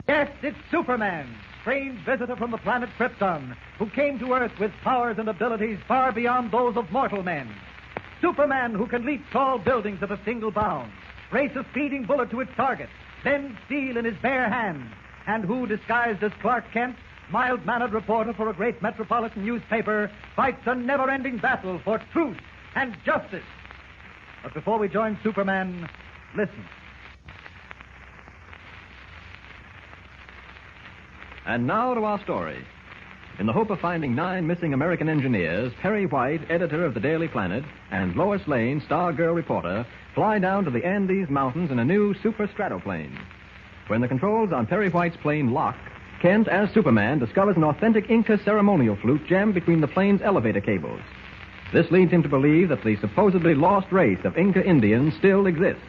Yes, it's Superman, strange visitor from the planet Krypton, who came to Earth with powers and abilities far beyond those of mortal men. Superman, who can leap tall buildings at a single bound, race a speeding bullet to its target, bend steel in his bare hands, and who, disguised as Clark Kent, mild-mannered reporter for a great metropolitan newspaper, fights a never-ending battle for truth and justice. But before we join Superman, listen. And now to our story. In the hope of finding 9 missing American engineers, Perry White, editor of the Daily Planet, and Lois Lane, star girl reporter, fly down to the Andes Mountains in a new super stratoplane. When the controls on Perry White's plane lock, Kent, as Superman, discovers an authentic Inca ceremonial flute jammed between the plane's elevator cables. This leads him to believe that the supposedly lost race of Inca Indians still exists.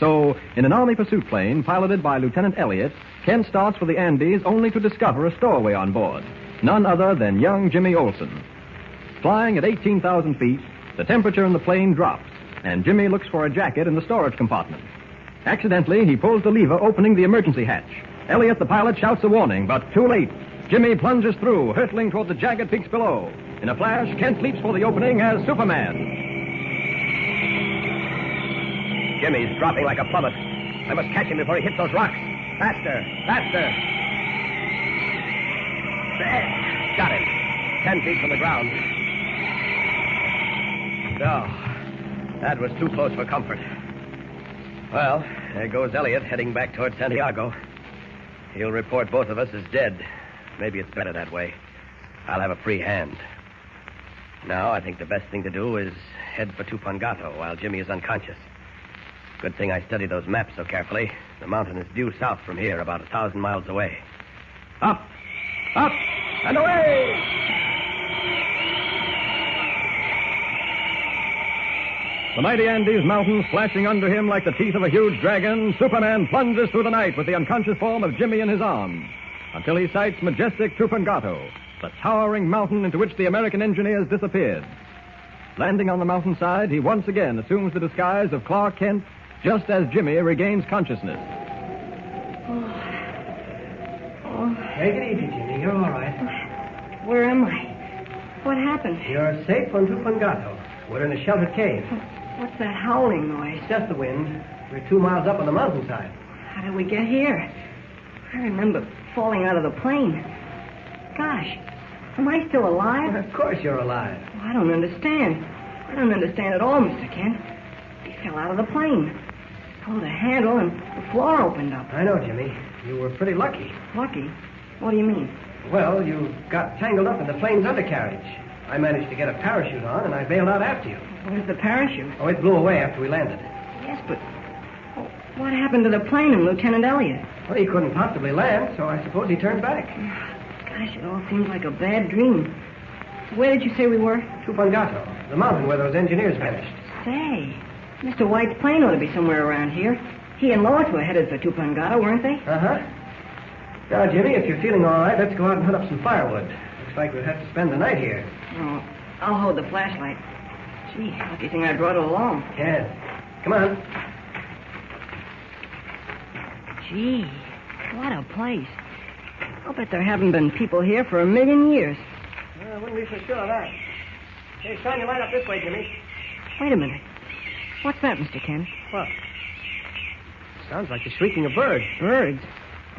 So, in an Army pursuit plane piloted by Lieutenant Elliott, Kent starts for the Andes only to discover a stowaway on board, none other than young Jimmy Olsen. Flying at 18,000 feet, the temperature in the plane drops, and Jimmy looks for a jacket in the storage compartment. Accidentally, he pulls the lever opening the emergency hatch. Elliott, the pilot, shouts a warning, but too late. Jimmy plunges through, hurtling toward the jagged peaks below. In a flash, Kent leaps for the opening as Superman. Jimmy's dropping like a plummet. I must catch him before he hits those rocks. Faster, faster. There. Got him. 10 feet from the ground. No, that was too close for comfort. Well, there goes Elliott heading back toward Santiago. He'll report both of us as dead. Maybe it's better that way. I'll have a free hand. Now, I think the best thing to do is head for Tupungato while Jimmy is unconscious. Good thing I studied those maps so carefully. The mountain is due south from here, about 1,000 miles away. Up, up, and away! The mighty Andes Mountains flashing under him like the teeth of a huge dragon, Superman plunges through the night with the unconscious form of Jimmy in his arms, until he sights majestic Tupungato, the towering mountain into which the American engineers disappeared. Landing on the mountainside, he once again assumes the disguise of Clark Kent, just as Jimmy regains consciousness. Take it easy, Jimmy. You're all right. Where am I? What happened? You're safe on Tupungato. We're in a sheltered cave. What's that howling noise? It's just the wind. We're 2 miles up on the mountainside. How did we get here? I remember falling out of the plane. Gosh, am I still alive? Of course you're alive. Oh, I don't understand. I don't understand at all, Mr. Kent. I fell out of the plane. Pulled a handle and the floor opened up. I know, Jimmy. You were pretty lucky. Lucky? What do you mean? Well, you got tangled up in the plane's undercarriage. I managed to get a parachute on, and I bailed out after you. Where's the parachute? Oh, it blew away after we landed. Yes, but what happened to the plane and Lieutenant Elliott? Well, he couldn't possibly land, so I suppose he turned back. Gosh, it all seems like a bad dream. Where did you say we were? Tupungato, the mountain where those engineers vanished. Say, Mr. White's plane ought to be somewhere around here. He and Lois were headed for Tupungato, weren't they? Uh-huh. Now, Jimmy, if you're feeling all right, let's go out and hunt up some firewood. Looks like we'll have to spend the night here. Oh, I'll hold the flashlight. Gee, lucky thing I brought it along. Yes. Come on. Gee, what a place. I'll bet there haven't been people here for 1,000,000 years. I wouldn't be so sure of that. Hey, shine your light up this way, Jimmy. Wait a minute. What's that, Mr. Kent? What? Sounds like the shrieking of birds. Birds?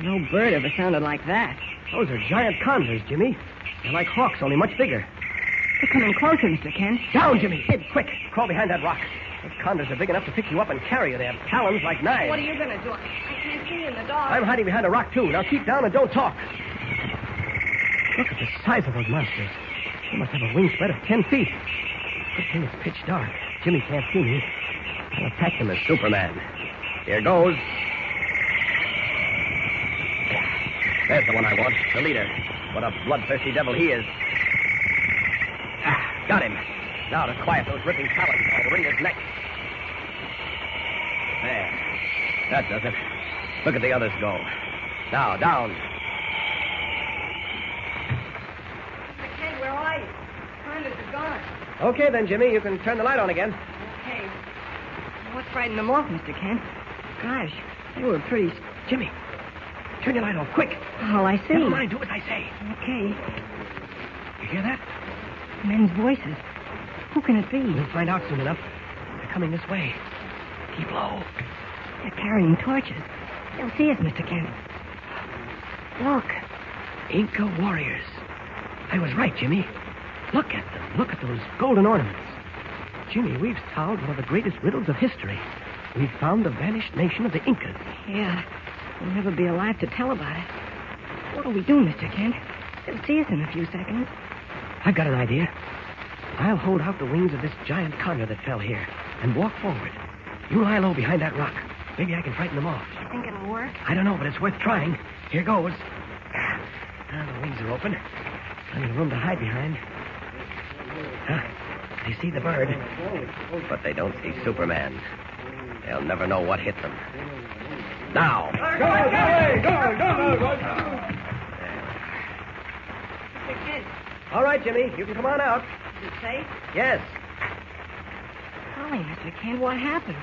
No bird ever sounded like that. Those are giant condors, Jimmy. They're like hawks, only much bigger. They're coming closer, Mr. Kent. Down, Jimmy. Sid, quick. Crawl behind that rock. Those condors are big enough to pick you up and carry you. They have talons like knives. What are you going to do? I can't see in the dark. I'm hiding behind a rock, too. Now keep down and don't talk. Look at the size of those monsters. They must have a wingspread of 10 feet. Good thing it's pitch dark. Jimmy can't see me. I'll attack him as Superman. Here goes. There's the one I want, the leader. What a bloodthirsty devil he is. Got him. Now to quiet those ripping talons, I'll wring his neck. There. That does it. Look at the others go. Now, down. Mr. Kent, where are you? Condors are gone. Okay, then, Jimmy. You can turn the light on again. Okay. What's frightened them off, Mr. Kent? Gosh, they were pretty... Jimmy. Turn your light off, quick. All I see. Never mind, do as I say. Okay. You hear that? Men's voices. Who can it be? We'll find out soon enough. They're coming this way. Keep low. They're carrying torches. They'll see us, Mr. Kent. Look. Inca warriors. I was right, Jimmy. Look at them. Look at those golden ornaments. Jimmy, we've solved one of the greatest riddles of history. We've found the vanished nation of the Incas. Yeah. We'll never be alive to tell about it. What'll we do, Mr. Kent? They'll see us in a few seconds. I've got an idea. I'll hold out the wings of this giant condor that fell here and walk forward. You lie low behind that rock. Maybe I can frighten them off. You think it'll work? I don't know, but it's worth trying. Here goes. The wings are open. Plenty of room to hide behind. They see the bird. But they don't see Superman. They'll never know what hit them. Now. Go! Mr. Kent, All right, Jimmy. You can come on out. is it safe? Yes. Golly, Mr. Kent, what happened?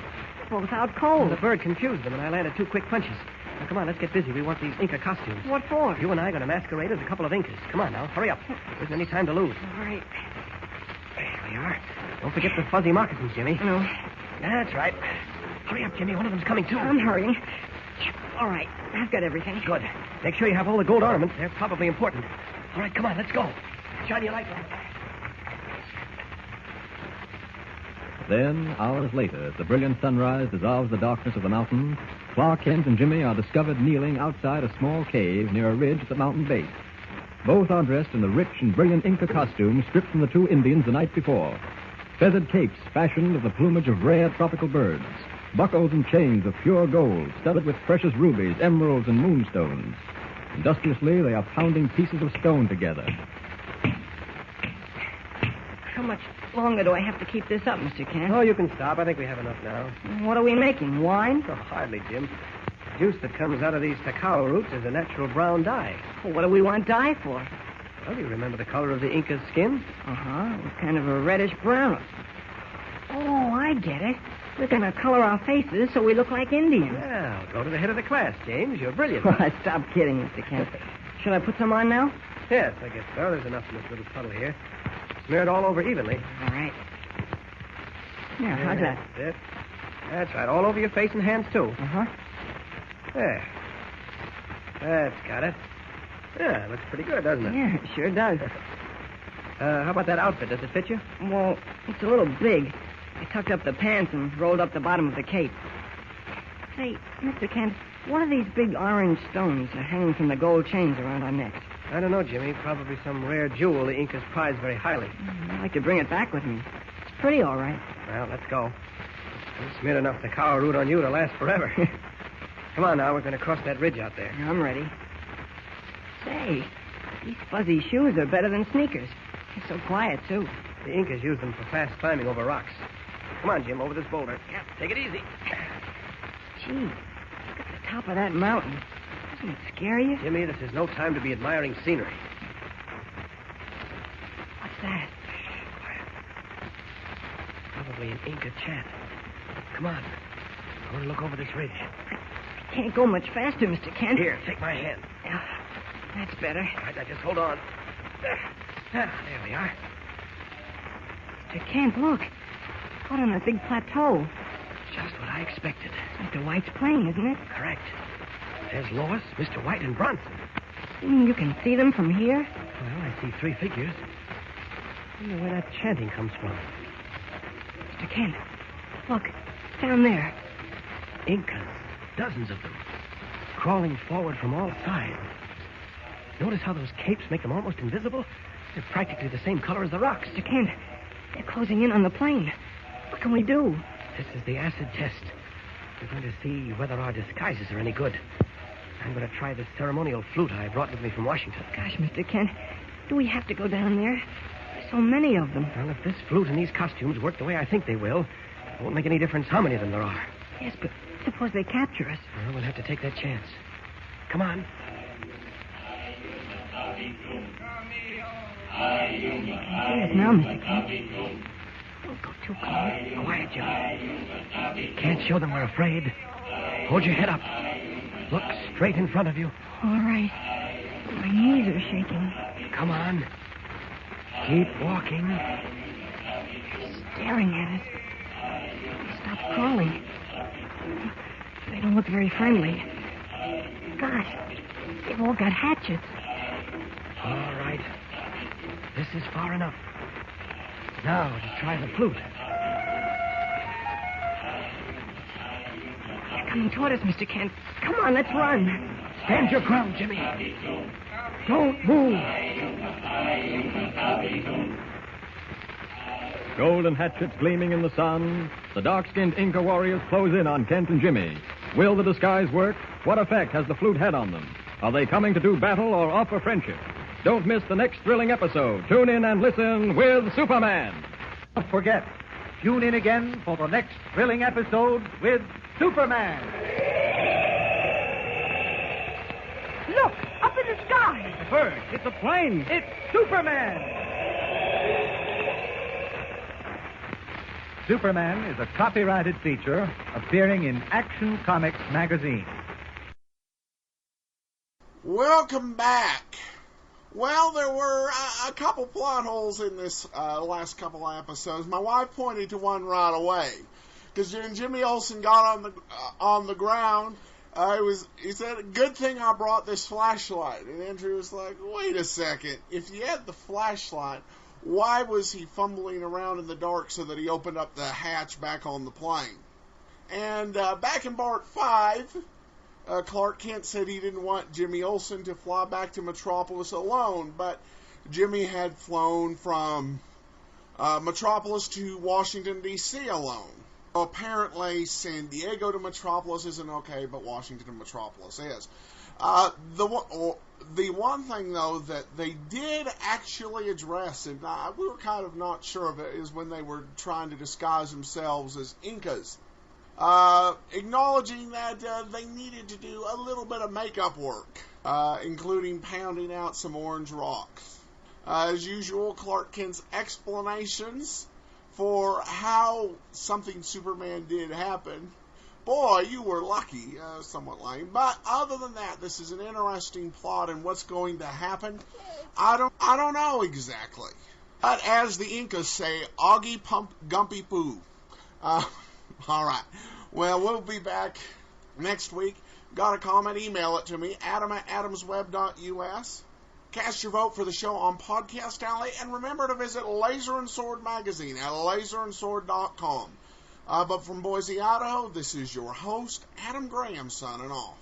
We're both out cold. The bird confused them, and I landed 2 quick punches. Now, come on, let's get busy. We want these Inca costumes. What for? You and I are going to masquerade as a couple of Incas. Come on now, hurry up. There isn't any time to lose. All right. There we are. Don't forget the fuzzy moccasins, Jimmy. No, That's right. Hurry up, Jimmy. One of them's coming, too. I'm hurrying. All right, I've got everything. Good. Make sure you have all the gold ornaments. They're probably important. All right, come on, let's go. Shine your light. Then, hours later, as the brilliant sunrise dissolves the darkness of the mountains, Clark Kent and Jimmy are discovered kneeling outside a small cave near a ridge at the mountain base. Both are dressed in the rich and brilliant Inca costumes stripped from the 2 Indians the night before. Feathered capes fashioned of the plumage of rare tropical birds. Buckles and chains of pure gold, studded with precious rubies, emeralds, and moonstones. Industriously, they are pounding pieces of stone together. How much longer do I have to keep this up, Mr. Kent? Oh, you can stop. I think we have enough now. What are we making? Wine? Oh, hardly, Jim. The juice that comes out of these cacao roots is a natural brown dye. Well, what do we want dye for? Well, do you remember the color of the Inca's skin? Uh-huh. It was kind of a reddish brown. Oh, I get it. We're going to color our faces so we look like Indians. Well, go to the head of the class, James. You're brilliant. Stop kidding, Mr. Kent. Should I put some on now? Yes, I guess so. There's enough in this little puddle here. Smear it all over evenly. All right. Now, how's that? That's it. That's right. All over your face and hands, too. Uh-huh. There. That's got it. Yeah, looks pretty good, doesn't it? Yeah, it sure does. How about that outfit? Does it fit you? Well, it's a little big. I tucked up the pants and rolled up the bottom of the cape. Say, Mr. Kent, what are these big orange stones that are hanging from the gold chains around our necks? I don't know, Jimmy. Probably some rare jewel the Incas prize very highly. I'd like to bring it back with me. It's pretty all right. Well, let's go. We smeared enough cacao root on you to last forever. Come on now. We're going to cross that ridge out there. I'm ready. Say, these fuzzy shoes are better than sneakers. They're so quiet, too. The Incas used them for fast climbing over rocks. Come on, Jim, over this boulder. Yeah, take it easy. Gee, look at the top of that mountain. Doesn't it scare you? Jimmy, this is no time to be admiring scenery. What's that? Probably an Inca chant. Come on. I want to look over this ridge. I can't go much faster, Mr. Kent. Here, take my hand. Yeah, that's better. All right, now just hold on. There we are. Mr. Kent, look. Out on a big plateau. Just what I expected. Mr. White's plane, isn't it? Correct. There's Lois, Mr. White, and Bronson. You mean you can see them from here? Well, I see 3 figures. I wonder where that chanting comes from. Mr. Kent, look. Down there. Incas. Dozens of them. Crawling forward from all sides. Notice how those capes make them almost invisible? They're practically the same color as the rocks. Mr. Kent, they're closing in on the plane. What can we do? This is the acid test. We're going to see whether our disguises are any good. I'm going to try this ceremonial flute I brought with me from Washington. Gosh, Mr. Kent, do we have to go down there? There's so many of them. Well, if this flute and these costumes work the way I think they will, it won't make any difference how many of them there are. Yes, but suppose they capture us. Well, we'll have to take that chance. Come on. See us now, Mr. Kent. Don't go too close. Quiet, Jimmy. Can't show them we're afraid. Hold your head up. Look straight in front of you. All right. My knees are shaking. Come on. Keep walking. Staring at us. They stopped crawling. They don't look very friendly. Gosh, they've all got hatchets. All right. This is far enough. Now to try the flute. They're coming toward us, Mr. Kent. Come on, let's run. Stand your ground, Jimmy. Don't move. Golden hatchets gleaming in the sun, the dark-skinned Inca warriors close in on Kent and Jimmy. Will the disguise work? What effect has the flute had on them? Are they coming to do battle or offer friendship? Don't miss the next thrilling episode. Tune in and listen with Superman. Don't forget, tune in again for the next thrilling episode with Superman. Look, up in the sky. It's a bird. It's a plane. It's Superman. Superman is a copyrighted feature appearing in Action Comics magazine. Welcome back. Well, there were a couple plot holes in this last couple of episodes. My wife pointed to one right away. Because when Jimmy Olsen got on the ground, he said, "Good thing I brought this flashlight." And Andrew was like, "Wait a second. If you had the flashlight, why was he fumbling around in the dark so that he opened up the hatch back on the plane?" And back in Part 5, Clark Kent said he didn't want Jimmy Olsen to fly back to Metropolis alone, but Jimmy had flown from Metropolis to Washington, D.C. alone. Apparently, San Diego to Metropolis isn't okay, but Washington to Metropolis is. The one thing, though, that they did actually address, and we were kind of not sure of it, is when they were trying to disguise themselves as Incas. Acknowledging that they needed to do a little bit of makeup work, including pounding out some orange rocks. As usual, Clark Kent's explanations for how something Superman did happen. Boy, you were lucky. Somewhat lame. But other than that, this is an interesting plot, and what's going to happen, I don't know exactly. But as the Incas say, Augie Pump Gumpy Poo. All right. Well, we'll be back next week. Got a comment? Email it to me, adam@adamsweb.us. Cast your vote for the show on Podcast Alley, and remember to visit Laser and Sword magazine at laserandsword.com. But from Boise, Idaho, this is your host, Adam Graham, signing off.